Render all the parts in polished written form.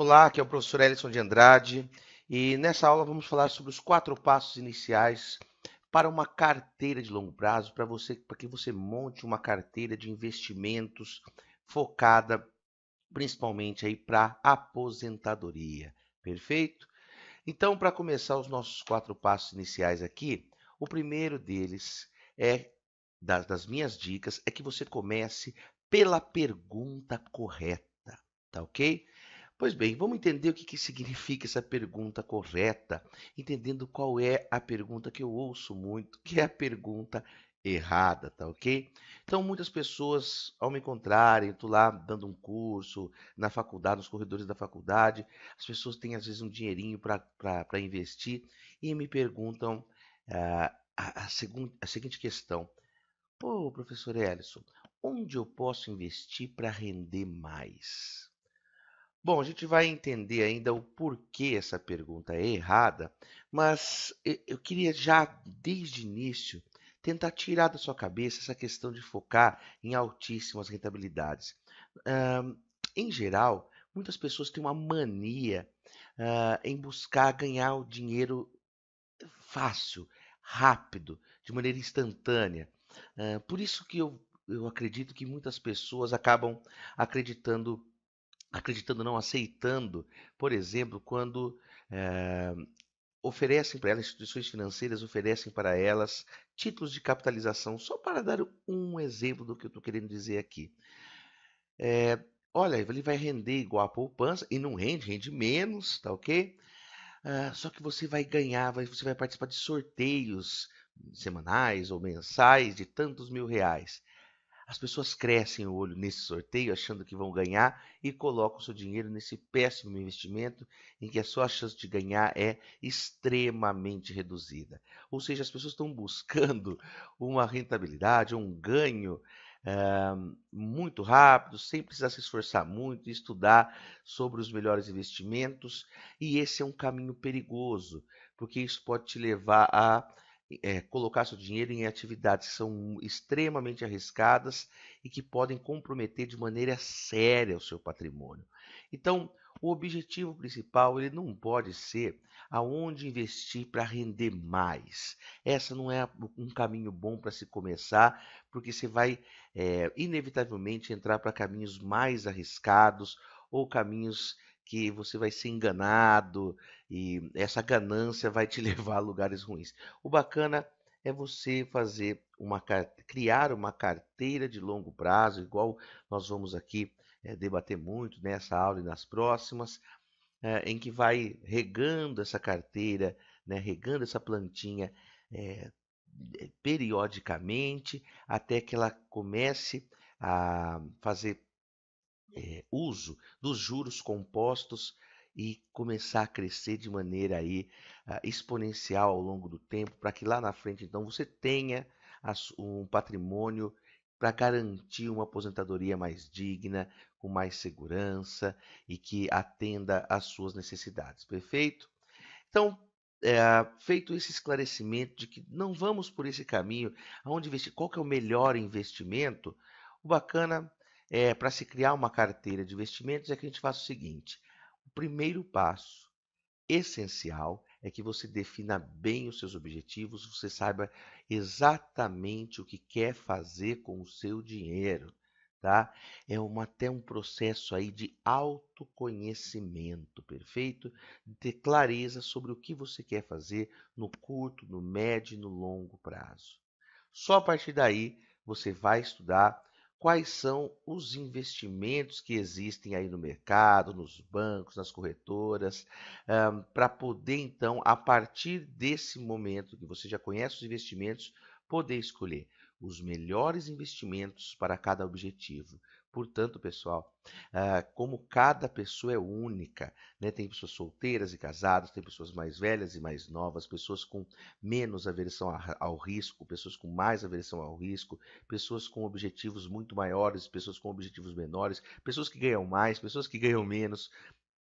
Olá, aqui é o professor Elison de Andrade e nessa aula vamos falar sobre os 4 passos iniciais para uma carteira de longo prazo, para que você monte uma carteira de investimentos focada principalmente aí para aposentadoria. Perfeito? Então, para começar os nossos 4 passos iniciais aqui, o primeiro deles é das minhas dicas é que você comece pela pergunta correta, tá ok? Pois bem, vamos entender o que significa essa pergunta correta, entendendo qual é a pergunta que eu ouço muito, que é a pergunta errada, tá ok? Então, muitas pessoas, ao me encontrarem, eu estou lá dando um curso na faculdade, nos corredores da faculdade, as pessoas têm às vezes um dinheirinho para investir e me perguntam a seguinte questão: Pô, professor Ellison, onde eu posso investir para render mais? Bom, a gente vai entender ainda o porquê essa pergunta é errada, mas eu queria já, desde o início, tentar tirar da sua cabeça essa questão de focar em altíssimas rentabilidades. Ahn, Em geral, muitas pessoas têm uma mania, em buscar ganhar o dinheiro fácil, rápido, de maneira instantânea. Por isso que eu acredito que muitas pessoas acabam acreditando não, aceitando, por exemplo, quando eh, oferecem para elas, instituições financeiras oferecem para elas títulos de capitalização, só para dar um exemplo do que eu estou querendo dizer aqui. Olha, ele vai render igual a poupança, e não rende, rende menos, tá ok? Só que você vai ganhar, você vai participar de sorteios semanais ou mensais de tantos mil reais. As pessoas crescem o olho nesse sorteio, achando que vão ganhar e colocam seu dinheiro nesse péssimo investimento em que a sua chance de ganhar é extremamente reduzida. Ou seja, as pessoas estão buscando uma rentabilidade, um ganho muito rápido, sem precisar se esforçar muito, estudar sobre os melhores investimentos, e esse é um caminho perigoso, porque isso pode te levar a colocar seu dinheiro em atividades que são extremamente arriscadas e que podem comprometer de maneira séria o seu patrimônio. Então, o objetivo principal ele não pode ser aonde investir para render mais. Essa não é um caminho bom para se começar, porque você vai inevitavelmente entrar para caminhos mais arriscados ou caminhos que você vai ser enganado e essa ganância vai te levar a lugares ruins. O bacana é você criar uma carteira de longo prazo, igual nós vamos aqui debater muito nessa aula e nas próximas, em que vai regando essa carteira, né, regando essa plantinha eh, periodicamente, até que ela comece a fazer uso dos juros compostos e começar a crescer de maneira aí exponencial ao longo do tempo, para que lá na frente então você tenha um patrimônio para garantir uma aposentadoria mais digna, com mais segurança e que atenda às suas necessidades. Perfeito? Então, feito esse esclarecimento de que não vamos por esse caminho, aonde investir, qual que é o melhor investimento, o bacana é para se criar uma carteira de investimentos é que a gente faça o seguinte: o primeiro passo essencial é que você defina bem os seus objetivos, você saiba exatamente o que quer fazer com o seu dinheiro, tá? Até um processo aí de autoconhecimento, perfeito? De ter clareza sobre o que você quer fazer no curto, no médio e no longo prazo. Só a partir daí você vai estudar quais são os investimentos que existem aí no mercado, nos bancos, nas corretoras, para poder então, a partir desse momento que você já conhece os investimentos, poder escolher os melhores investimentos para cada objetivo. Portanto, pessoal, como cada pessoa é única, né? Tem pessoas solteiras e casadas, tem pessoas mais velhas e mais novas, pessoas com menos aversão ao risco, pessoas com mais aversão ao risco, pessoas com objetivos muito maiores, pessoas com objetivos menores, pessoas que ganham mais, pessoas que ganham menos.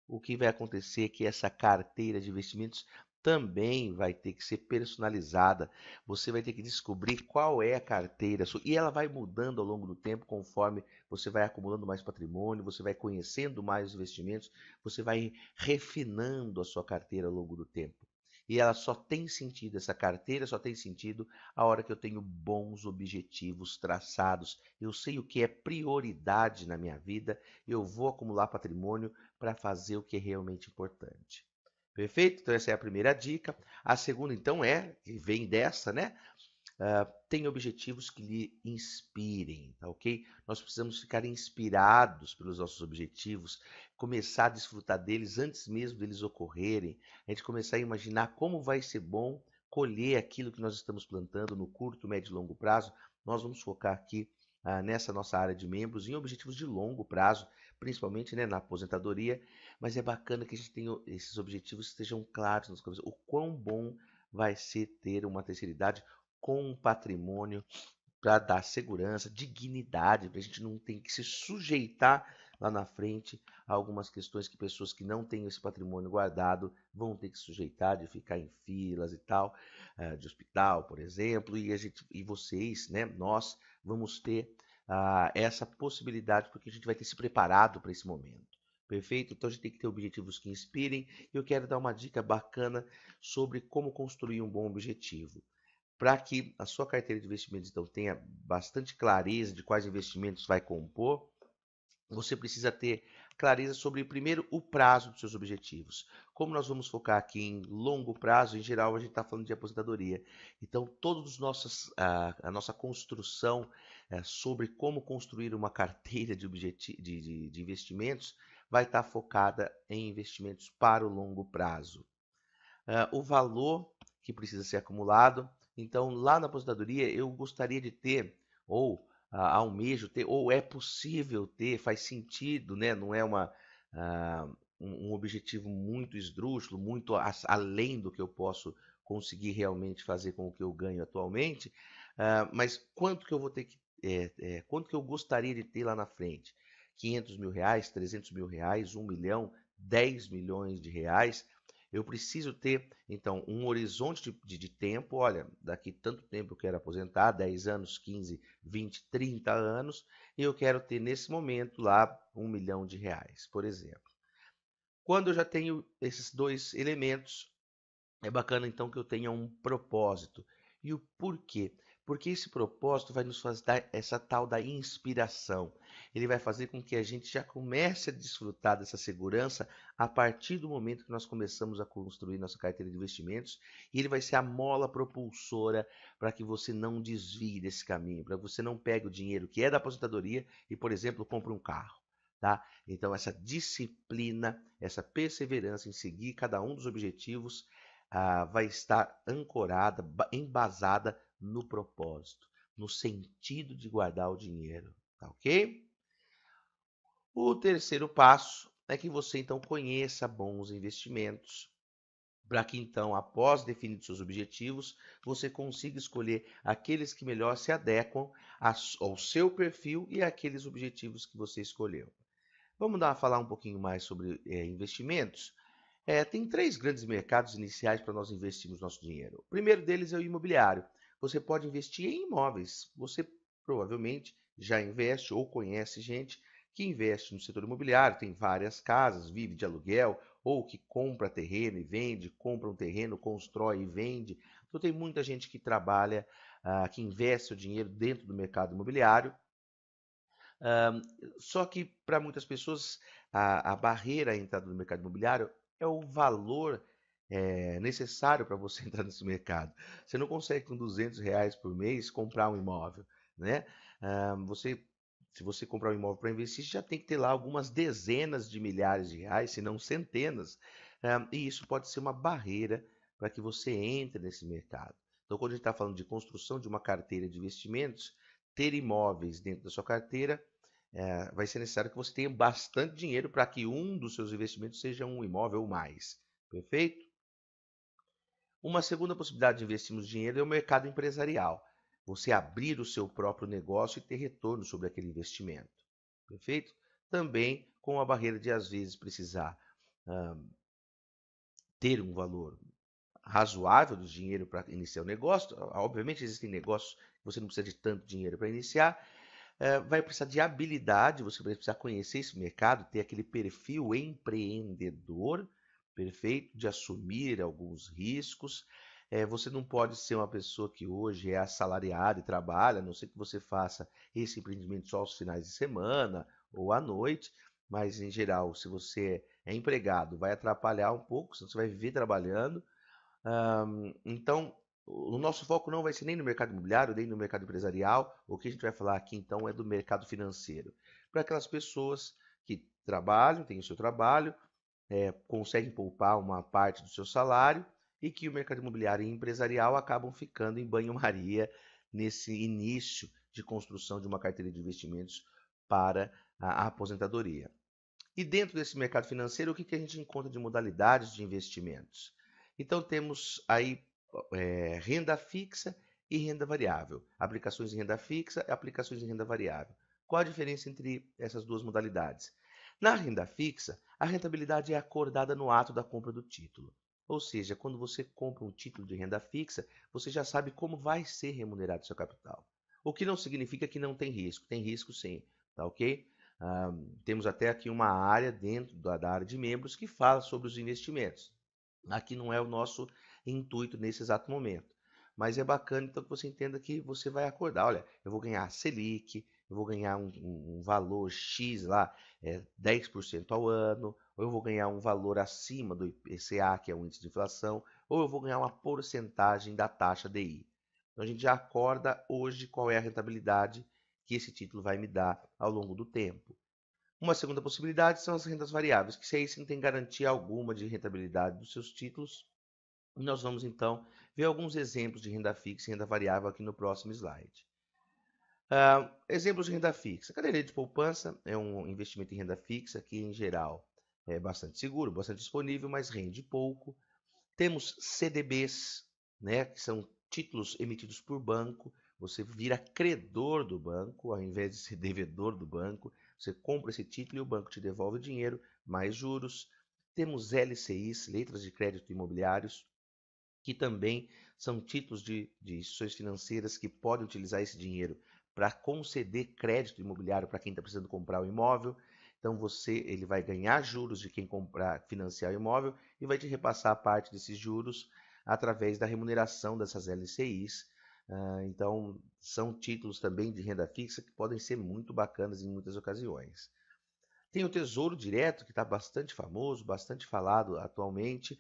O que vai acontecer é que essa carteira de investimentos também vai ter que ser personalizada. Você vai ter que descobrir qual é a carteira e ela vai mudando ao longo do tempo conforme você vai acumulando mais patrimônio, você vai conhecendo mais investimentos, você vai refinando a sua carteira ao longo do tempo. E ela só tem sentido, essa carteira só tem sentido a hora que eu tenho bons objetivos traçados. Eu sei o que é prioridade na minha vida, eu vou acumular patrimônio para fazer o que é realmente importante. Perfeito? Então essa é a primeira dica. A segunda, então, que vem dessa, né? Tem objetivos que lhe inspirem, tá ok? Nós precisamos ficar inspirados pelos nossos objetivos, começar a desfrutar deles antes mesmo deles ocorrerem, a gente começar a imaginar como vai ser bom colher aquilo que nós estamos plantando no curto, médio e longo prazo. Nós vamos focar aqui nessa nossa área de membros em objetivos de longo prazo, principalmente, né, na aposentadoria, mas é bacana que a gente tenha esses objetivos estejam claros nas cabeças. O quão bom vai ser ter uma terceira idade com um patrimônio para dar segurança, dignidade, para a gente não ter que se sujeitar lá na frente a algumas questões que pessoas que não têm esse patrimônio guardado vão ter que sujeitar, de ficar em filas e tal, de hospital, por exemplo, e vocês, né, nós vamos ter essa possibilidade porque a gente vai ter se preparado para esse momento. Perfeito? Então a gente tem que ter objetivos que inspirem. Eu quero dar uma dica bacana sobre como construir um bom objetivo. Para que a sua carteira de investimentos então tenha bastante clareza de quais investimentos vai compor, você precisa ter clareza sobre, primeiro, o prazo dos seus objetivos. Como nós vamos focar aqui em longo prazo, em geral a gente está falando de aposentadoria. Então, a nossa construção sobre como construir uma carteira de investimentos vai estar focada em investimentos para o longo prazo. O valor que precisa ser acumulado. Então, lá na aposentadoria, eu gostaria de ter, ou almejo ter, ou é possível ter, faz sentido, né? Não é um objetivo muito esdrúxulo, muito além do que eu posso conseguir realmente fazer com o que eu ganho atualmente, mas quanto que eu vou ter quanto que eu gostaria de ter lá na frente? 500 mil reais, 300 mil reais, 1 milhão, 10 milhões de reais. Eu preciso ter, então, um horizonte de tempo. Olha, daqui tanto tempo eu quero aposentar, 10 anos, 15, 20, 30 anos, e eu quero ter nesse momento lá 1 milhão de reais, por exemplo. Quando eu já tenho esses dois elementos, é bacana então que eu tenha um propósito. E o porquê? Porque esse propósito vai nos fazer dar essa tal da inspiração. Ele vai fazer com que a gente já comece a desfrutar dessa segurança a partir do momento que nós começamos a construir nossa carteira de investimentos. E ele vai ser a mola propulsora para que você não desvie desse caminho, para que você não pegue o dinheiro que é da aposentadoria e, por exemplo, compre um carro. Tá? Então, essa disciplina, essa perseverança em seguir cada um dos objetivos vai estar ancorada, embasada no propósito, no sentido de guardar o dinheiro, tá ok? O terceiro passo é que você então conheça bons investimentos, para que então, após definir seus objetivos, você consiga escolher aqueles que melhor se adequam ao seu perfil e àqueles objetivos que você escolheu. Vamos falar um pouquinho mais sobre investimentos? Tem três grandes mercados iniciais para nós investirmos nosso dinheiro. O primeiro deles é o imobiliário. Você pode investir em imóveis. Você provavelmente já investe ou conhece gente que investe no setor imobiliário, tem várias casas, vive de aluguel, ou que compra terreno e vende, compra um terreno, constrói e vende. Então tem muita gente que trabalha, que investe o dinheiro dentro do mercado imobiliário. Só que para muitas pessoas a barreira à entrada no mercado imobiliário é o valor necessário para você entrar nesse mercado. Você não consegue com R$ 200 por mês comprar um imóvel, né? Se você comprar um imóvel para investir, já tem que ter lá algumas dezenas de milhares de reais, se não centenas. E isso pode ser uma barreira para que você entre nesse mercado. Então, quando a gente está falando de construção de uma carteira de investimentos, ter imóveis dentro da sua carteira vai ser necessário que você tenha bastante dinheiro para que um dos seus investimentos seja um imóvel ou mais. Perfeito? Uma segunda possibilidade de investirmos dinheiro é o mercado empresarial. Você abrir o seu próprio negócio e ter retorno sobre aquele investimento. Perfeito? Também com a barreira de, às vezes, precisar ter um valor razoável de dinheiro para iniciar o negócio. Obviamente existem negócios que você não precisa de tanto dinheiro para iniciar. Vai precisar de habilidade, você vai precisar conhecer esse mercado, ter aquele perfil empreendedor, perfeito, de assumir alguns riscos. Você não pode ser uma pessoa que hoje é assalariada e trabalha, a não ser que você faça esse empreendimento só aos finais de semana ou à noite, mas em geral, se você é empregado, vai atrapalhar um pouco, senão você vai viver trabalhando. Então, o nosso foco não vai ser nem no mercado imobiliário, nem no mercado empresarial. O que a gente vai falar aqui, então, é do mercado financeiro. Para aquelas pessoas que trabalham, têm o seu trabalho, conseguem poupar uma parte do seu salário e que o mercado imobiliário e empresarial acabam ficando em banho-maria nesse início de construção de uma carteira de investimentos para a aposentadoria. E dentro desse mercado financeiro, o que a gente encontra de modalidades de investimentos? Então temos aí renda fixa e renda variável. Aplicações em renda fixa e aplicações em renda variável. Qual a diferença entre essas duas modalidades? Na renda fixa, a rentabilidade é acordada no ato da compra do título. Ou seja, quando você compra um título de renda fixa, você já sabe como vai ser remunerado seu capital. O que não significa que não tem risco. Tem risco sim, tá ok? Temos até aqui uma área dentro da área de membros que fala sobre os investimentos. Aqui não é o nosso intuito nesse exato momento. Mas é bacana então que você entenda que você vai acordar. Olha, eu vou ganhar Selic, eu vou ganhar um valor X lá, 10% ao ano, ou eu vou ganhar um valor acima do IPCA, que é o índice de inflação, ou eu vou ganhar uma porcentagem da taxa DI. Então a gente já acorda hoje qual é a rentabilidade que esse título vai me dar ao longo do tempo. Uma segunda possibilidade são as rendas variáveis, que se aí você não tem garantia alguma de rentabilidade dos seus títulos. Nós vamos então ver alguns exemplos de renda fixa e renda variável aqui no próximo slide. Exemplos de renda fixa. Caderneta de poupança é um investimento em renda fixa que, em geral, é bastante seguro, bastante disponível, mas rende pouco. Temos CDBs, né, que são títulos emitidos por banco. Você vira credor do banco, ao invés de ser devedor do banco. Você compra esse título e o banco te devolve o dinheiro, mais juros. Temos LCIs, letras de crédito imobiliários, que também são títulos de instituições financeiras que podem utilizar esse dinheiro para conceder crédito imobiliário para quem está precisando comprar o imóvel. Então ele vai ganhar juros de quem comprar, financiar o imóvel e vai te repassar parte desses juros através da remuneração dessas LCIs. Então são títulos também de renda fixa que podem ser muito bacanas em muitas ocasiões. Tem o Tesouro Direto, que está bastante famoso, bastante falado atualmente,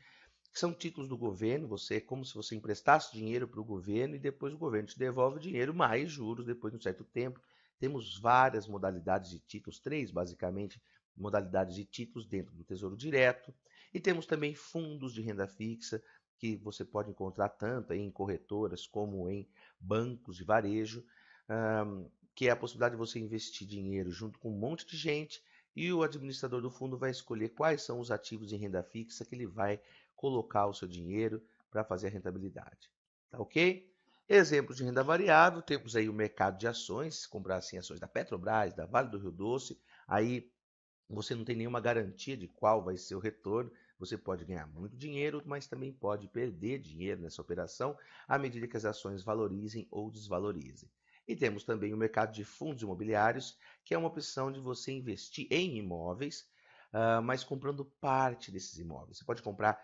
que são títulos do governo. Você é como se você emprestasse dinheiro para o governo e depois o governo te devolve o dinheiro mais juros depois de um certo tempo. Temos várias modalidades de títulos, três basicamente modalidades de títulos dentro do Tesouro Direto. E temos também fundos de renda fixa, que você pode encontrar tanto em corretoras como em bancos de varejo, que é a possibilidade de você investir dinheiro junto com um monte de gente e o administrador do fundo vai escolher quais são os ativos em renda fixa que ele vai colocar o seu dinheiro para fazer a rentabilidade. Tá ok? Exemplos de renda variável, temos aí o mercado de ações, comprar assim ações da Petrobras, da Vale do Rio Doce, aí você não tem nenhuma garantia de qual vai ser o retorno, você pode ganhar muito dinheiro, mas também pode perder dinheiro nessa operação à medida que as ações valorizem ou desvalorizem. E temos também o mercado de fundos imobiliários, que é uma opção de você investir em imóveis, mas comprando parte desses imóveis. Você pode comprar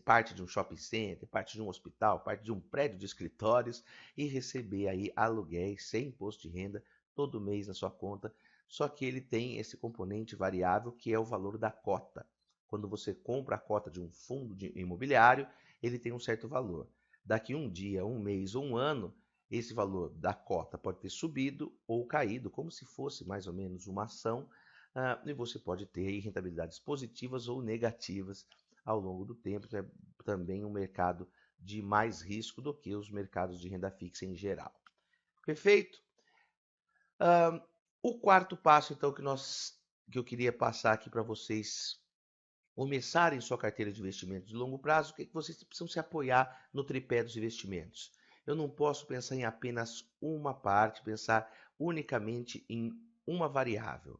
parte de um shopping center, parte de um hospital, parte de um prédio de escritórios e receber aí aluguéis sem imposto de renda todo mês na sua conta. Só que ele tem esse componente variável que é o valor da cota. Quando você compra a cota de um fundo imobiliário, ele tem um certo valor. Daqui um dia, um mês ou um ano, esse valor da cota pode ter subido ou caído, como se fosse mais ou menos uma ação, e você pode ter rentabilidades positivas ou negativas ao longo do tempo. É também um mercado de mais risco do que os mercados de renda fixa em geral. Perfeito? O quarto passo, então, que eu queria passar aqui para vocês começarem sua carteira de investimentos de longo prazo, o que vocês precisam se apoiar no tripé dos investimentos? Eu não posso pensar em apenas uma parte, pensar unicamente em uma variável.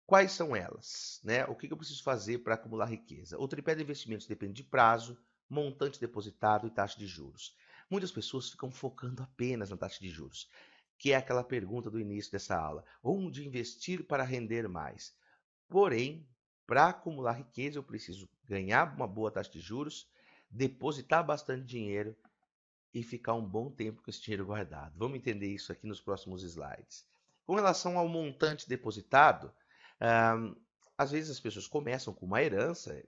Quais são elas? Né? O que eu preciso fazer para acumular riqueza? O tripé de investimentos depende de prazo, montante depositado e taxa de juros. Muitas pessoas ficam focando apenas na taxa de juros, que é aquela pergunta do início dessa aula: onde investir para render mais? Porém, para acumular riqueza, eu preciso ganhar uma boa taxa de juros, depositar bastante dinheiro e ficar um bom tempo com esse dinheiro guardado. Vamos entender isso aqui nos próximos slides. Com relação ao montante depositado, ah, às vezes as pessoas começam com uma herança,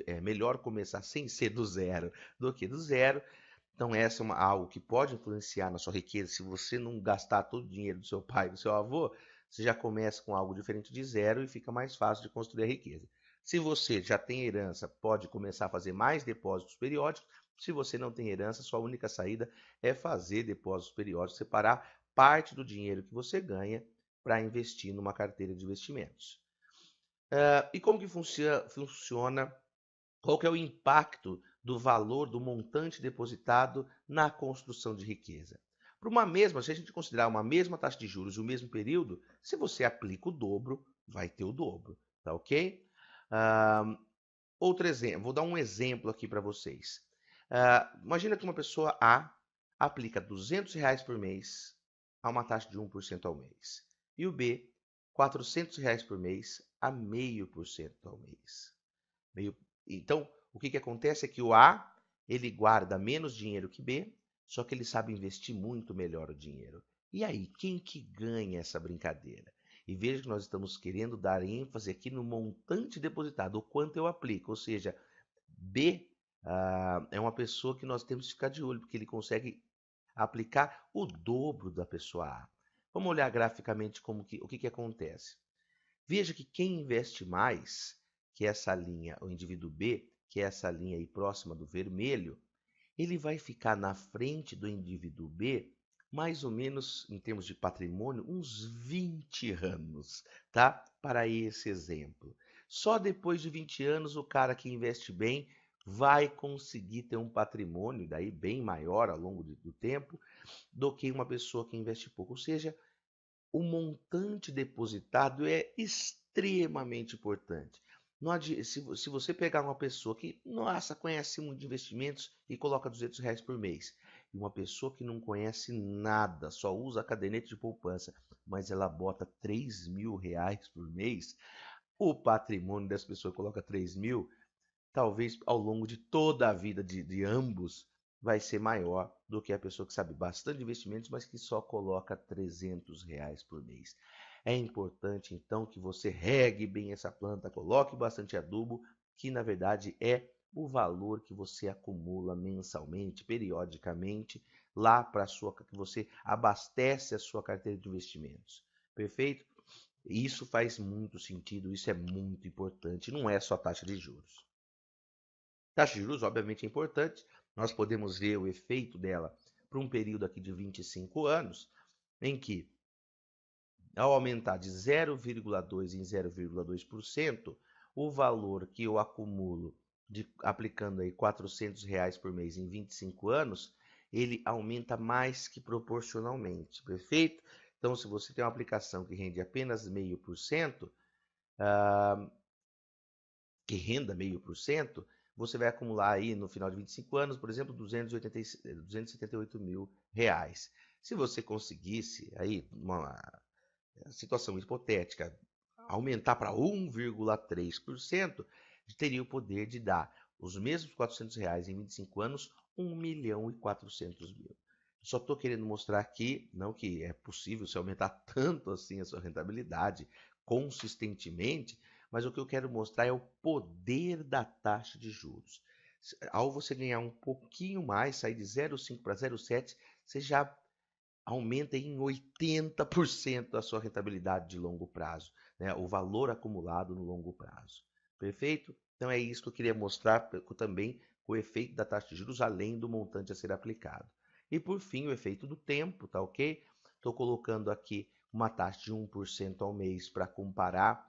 é melhor começar sem ser do zero do que do zero. Então, essa é algo que pode influenciar na sua riqueza. Se você não gastar todo o dinheiro do seu pai e do seu avô, você já começa com algo diferente de zero e fica mais fácil de construir a riqueza. Se você já tem herança, pode começar a fazer mais depósitos periódicos. Se você não tem herança, sua única saída é fazer depósitos periódicos, separar parte do dinheiro que você ganha para investir numa carteira de investimentos. E como que funciona? Qual que é o impacto do valor do montante depositado na construção de riqueza? Se a gente considerar uma mesma taxa de juros e o mesmo período, se você aplica o dobro, vai ter o dobro, tá ok? Outro exemplo, vou dar um exemplo aqui para vocês. Imagina que uma pessoa A aplica R$ 200 por mês a uma taxa de 1% ao mês. E o B, R$ 400 por mês a 0,5% ao mês. Então, o que acontece é que o A, ele guarda menos dinheiro que B, só que ele sabe investir muito melhor o dinheiro. E aí, quem que ganha essa brincadeira? E veja que nós estamos querendo dar ênfase aqui no montante depositado, o quanto eu aplico. Ou seja, B é uma pessoa que nós temos que ficar de olho, porque ele consegue aplicar o dobro da pessoa A. Vamos olhar graficamente o que acontece. Veja que quem investe mais, que é essa linha, o indivíduo B, que é essa linha aí próxima do vermelho, ele vai ficar na frente do indivíduo B, mais ou menos, em termos de patrimônio, uns 20 anos, tá? Para esse exemplo. Só depois de 20 anos, o cara que investe bem vai conseguir ter um patrimônio daí bem maior ao longo do tempo do que uma pessoa que investe pouco. Ou seja, o montante depositado é extremamente importante. Se você pegar uma pessoa que, nossa, conhece muito de investimentos e coloca R$ 200 por mês, e uma pessoa que não conhece nada, só usa a caderneta de poupança, mas ela bota R$ 3.000 por mês, o patrimônio dessa pessoa que coloca 3.000, talvez ao longo de toda a vida de ambos, vai ser maior do que a pessoa que sabe bastante de investimentos, mas que só coloca R$ 300 por mês. É importante, então, que você regue bem essa planta, coloque bastante adubo, que na verdade é o valor que você acumula mensalmente, periodicamente, lá para que você abastece a sua carteira de investimentos. Perfeito? Isso faz muito sentido, isso é muito importante, não é só taxa de juros. Taxa de juros, obviamente, é importante. Nós podemos ver o efeito dela para um período aqui de 25 anos, em que, ao aumentar de 0,2 em 0,2%, o valor que eu acumulo aplicando aí R$ 400 por mês em 25 anos, ele aumenta mais que proporcionalmente, perfeito? Então, se você tem uma aplicação que rende apenas 0,5%, que renda 0,5%, você vai acumular aí no final de 25 anos, por exemplo, R$ 278.000. Se você conseguisse aí uma situação hipotética aumentar para 1,3%, teria o poder de dar os mesmos R$ 400 em 25 anos, 1.400.000. Só estou querendo mostrar aqui, não que é possível se aumentar tanto assim a sua rentabilidade consistentemente, mas o que eu quero mostrar é o poder da taxa de juros. Ao você ganhar um pouquinho mais, sair de 0,5 para 0,7, você já aumenta em 80% a sua rentabilidade de longo prazo, né? O valor acumulado no longo prazo. Perfeito? Então é isso que eu queria mostrar também o efeito da taxa de juros além do montante a ser aplicado. E por fim, o efeito do tempo, tá ok? Estou colocando aqui uma taxa de 1% ao mês para comparar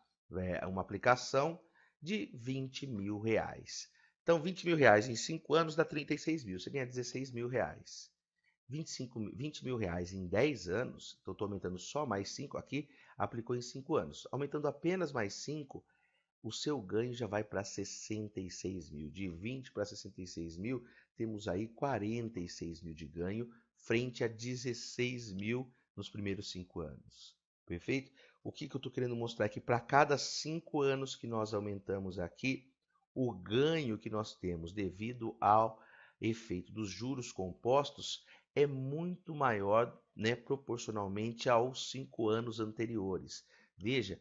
uma aplicação de R$ 20.000. Então, R$ 20.000 em 5 anos dá 36 mil, você ganha R$ 16.000. 20 mil reais em 10 anos, então estou aumentando só mais 5 aqui, aplicou em 5 anos. Aumentando apenas mais 5, o seu ganho já vai para 66 mil. De 20 para 66 mil, temos aí 46 mil de ganho, frente a 16 mil nos primeiros 5 anos. Perfeito? O que eu estou querendo mostrar é que para cada 5 anos que nós aumentamos aqui, o ganho que nós temos devido ao efeito dos juros compostos é muito maior, né, proporcionalmente aos 5 anos anteriores. Veja,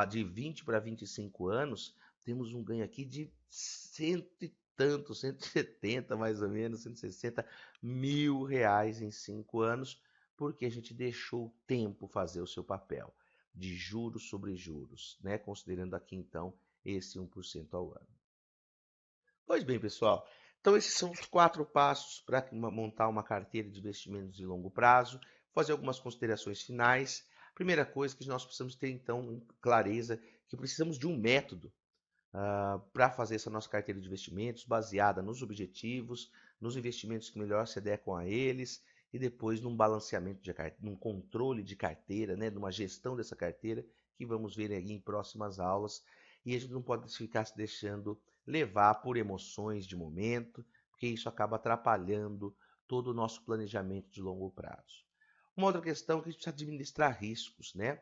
de 20 para 25 anos, temos um ganho aqui de cento e tanto, 170 mais ou menos, 160 mil reais em 5 anos, porque a gente deixou o tempo fazer o seu papel, de juros sobre juros, né? Considerando aqui então esse 1% ao ano. Pois bem, pessoal, então esses são os 4 passos para montar uma carteira de investimentos de longo prazo, fazer algumas considerações finais. Primeira coisa que nós precisamos ter então clareza que precisamos de um método para fazer essa nossa carteira de investimentos baseada nos objetivos, nos investimentos que melhor se adequam a eles e depois num balanceamento de carteira, num controle de carteira, né, numa gestão dessa carteira que vamos ver aí em próximas aulas. E a gente não pode ficar se deixando levar por emoções de momento, porque isso acaba atrapalhando todo o nosso planejamento de longo prazo. Uma outra questão é que a gente precisa administrar riscos, né?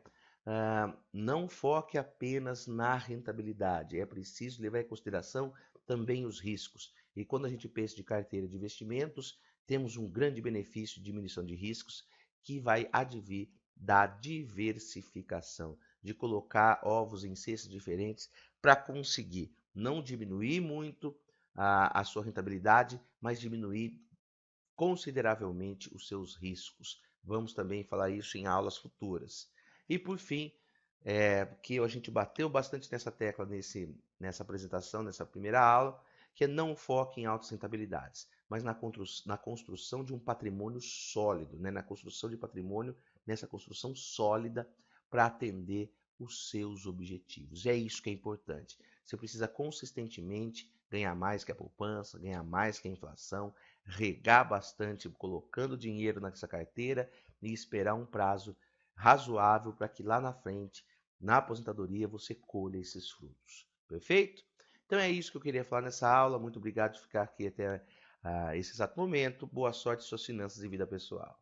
Não foque apenas na rentabilidade, é preciso levar em consideração também os riscos. E quando a gente pensa de carteira de investimentos, temos um grande benefício de diminuição de riscos que vai advir da diversificação, de colocar ovos em cestas diferentes para conseguir não diminuir muito a sua rentabilidade, mas diminuir consideravelmente os seus riscos. Vamos também falar isso em aulas futuras. E por fim, que a gente bateu bastante nessa tecla nessa apresentação, nessa primeira aula, que é não foque em altas rentabilidades, mas na construção de um patrimônio sólido, né? Na construção de patrimônio, nessa construção sólida para atender os seus objetivos. E é isso que é importante. Você precisa consistentemente ganhar mais que a poupança, ganhar mais que a inflação, regar bastante colocando dinheiro nessa carteira e esperar um prazo razoável para que lá na frente, na aposentadoria, você colha esses frutos. Perfeito? Então é isso que eu queria falar nessa aula. Muito obrigado por ficar aqui até esse exato momento. Boa sorte em suas finanças e vida pessoal.